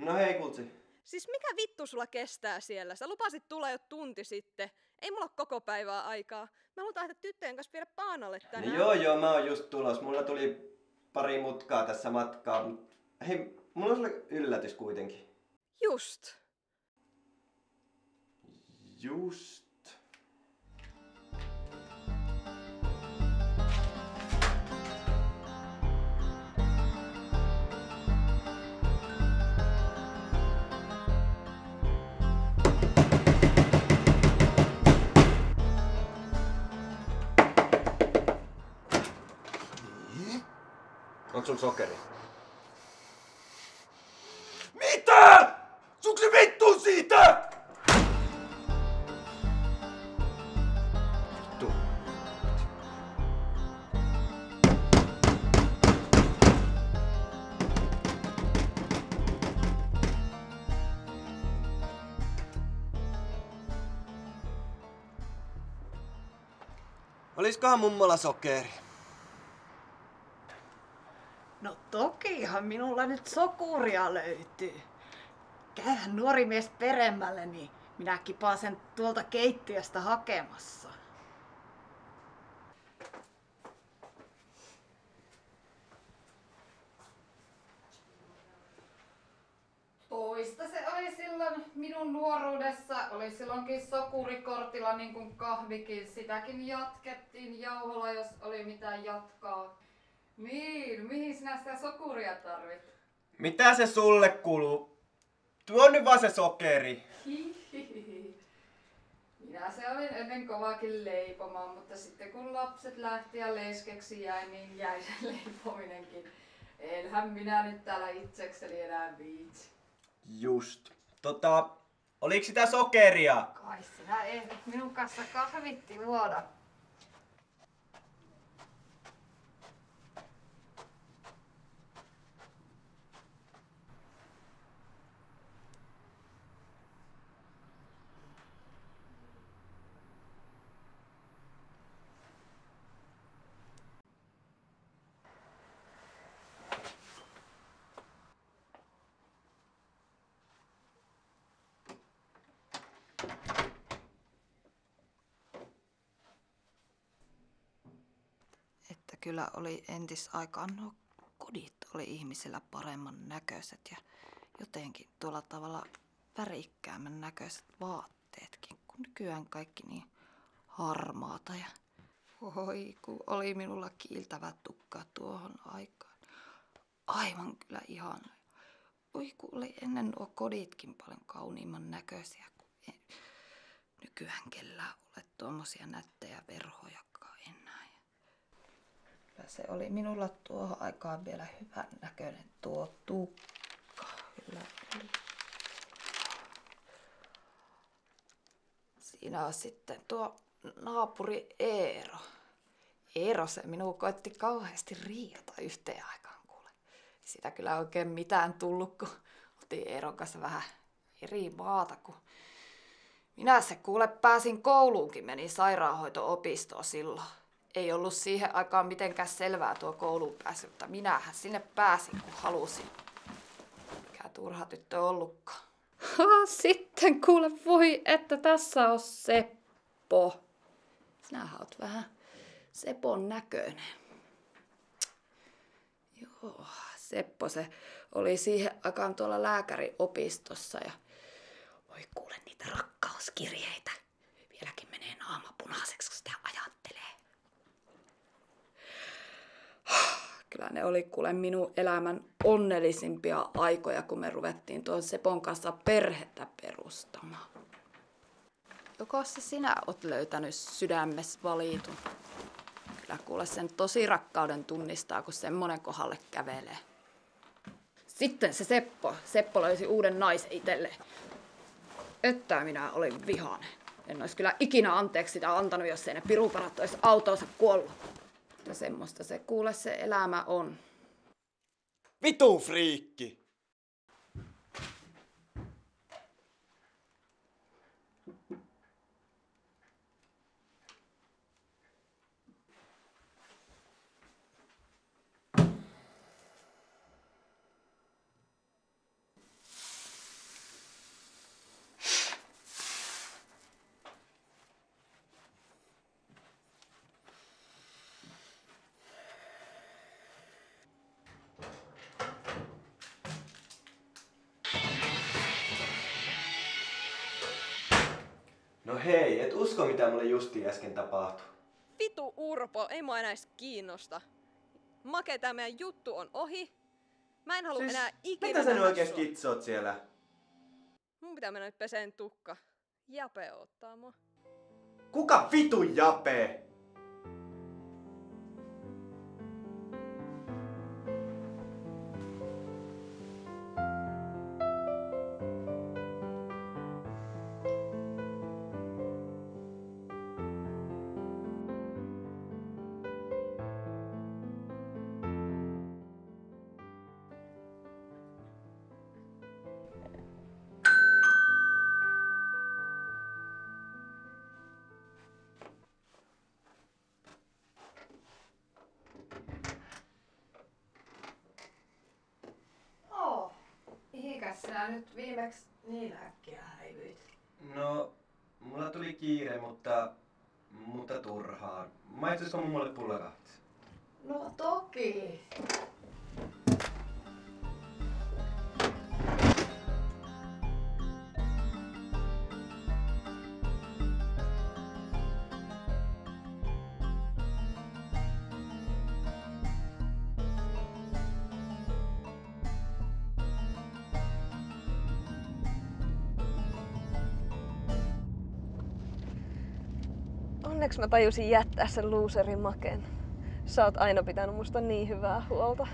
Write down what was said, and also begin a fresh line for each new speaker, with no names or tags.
No hei Kultsi.
Siis mikä vittu sulla kestää siellä? Sä lupasit tulla jo tunti sitten. Ei mulla ole koko päivää aikaa. Mä haluan lähteä tyttöjen kanssa viedä Paanalle tänään.
No joo, mä oon just tulos. Mulla tuli pari mutkaa tässä matkaa. Hei, mulla on sulle yllätys kuitenkin.
Just.
Just. Onks sul sokeri?
Mitä? Suks se vittu siitä?
Vittu. Oliskohan mummolla sokeri?
No tokihan minulla nyt sokuria löytyy. Käyhän nuori mies peremmälle, niin minä kipaan sen tuolta keittiöstä hakemassa.
Toista se oli silloin minun nuoruudessa. Oli silloinkin sokurikortilla niin kuin kahvikin. Sitäkin jatkettiin jauholla, jos oli mitään jatkaa. Niin, mihin sinä sitä sokuria tarvit?
Mitä se sulle kuuluu? Tuo nyt vaan se sokeri.
Hihihi. Minä se olin ennen kovakin leipomaan, mutta sitten kun lapset lähti ja leskeksi jäi, niin jäi se leipominenkin. Enhän minä nyt täällä itsekseni enää viitsi.
Just. Oliks sitä sokeria?
Kai sinä ehdit minun kanssa kahvitti luoda.
Että kyllä oli entisaikaan nuo kodit oli ihmisillä paremman näköiset ja jotenkin tuolla tavalla värikkäämmän näköiset vaatteetkin, kun nykyään kaikki niin harmaata ja oi kun oli minulla kiiltävä tukka tuohon aikaan. Aivan kyllä ihana. Oi kun oli ennen nuo koditkin paljon kauniimman näköisiä, kun nykyään kellään ole tuommoisia nättejä verhojakaan enää. Kyllä se oli minulla tuohon aikaan vielä hyvän näköinen tuo tukka. Kyllä oli. Siinä on sitten tuo naapuri Eero. Eero se minua koitti kauheasti riidata yhteen aikaan kuule. Sitä kyllä oikein mitään tullut, kun otin Eeron kanssa vähän eri maata, kun minä se kuule pääsin kouluunkin, meni sairaanhoito-opistoon silloin. Ei ollut siihen aikaan mitenkään selvää tuo kouluun pääsy, mutta minähän sinne pääsin, kun halusin. Mikä turha tyttö ollutkaan. Sitten kuule, voi, että tässä on Seppo. Sinähän oot vähän Sepon näköinen. Joo, Seppo se oli siihen aikaan tuolla lääkäriopistossa ja voi kuule niitä rakkauskirjeitä. Vieläkin menee naama punaiseksi, kun sitä ajattelee. Kyllä ne oli kuule minun elämän onnellisimpia aikoja, kun me ruvettiin tuon Sepon kanssa perhettä perustamaan. Joko se sinä oot löytänyt sydämessä valitun? Kyllä kuule sen tosi rakkauden tunnistaa, kun semmonen kohdalle kävelee. Sitten se Seppo löysi uuden naisen itselleen. Että minä olin vihainen. En olisi kyllä ikinä anteeksi sitä antanut, jos ei ne piruparat olisi autoonsa kuollut. Mutta semmoista se kuule se elämä on.
Vitun friikki!
No hei, et usko mitä mulle justiin äsken tapahtui.
Vitu Urpo, ei mua enää edes kiinnosta. Make, tää meidän juttu on ohi. Mä en halua enää ikinä
Mitä sä nyt
nähdä
oikein
sua.
skitsoot siellä?
Mun pitää mennä nyt peseen tukka. Jape ottaa mua.
Kuka vitun Jape?
Mihinkäs sinä nyt viimeksi niin äkkiä häivyit?
No, mulla tuli kiire, mutta turhaan. Maistuisiko mulle pullakahvit?
No toki.
Onneksi mä tajusin jättää sen loserin Maken. Sä oot aina pitänyt musta niin hyvää huolta.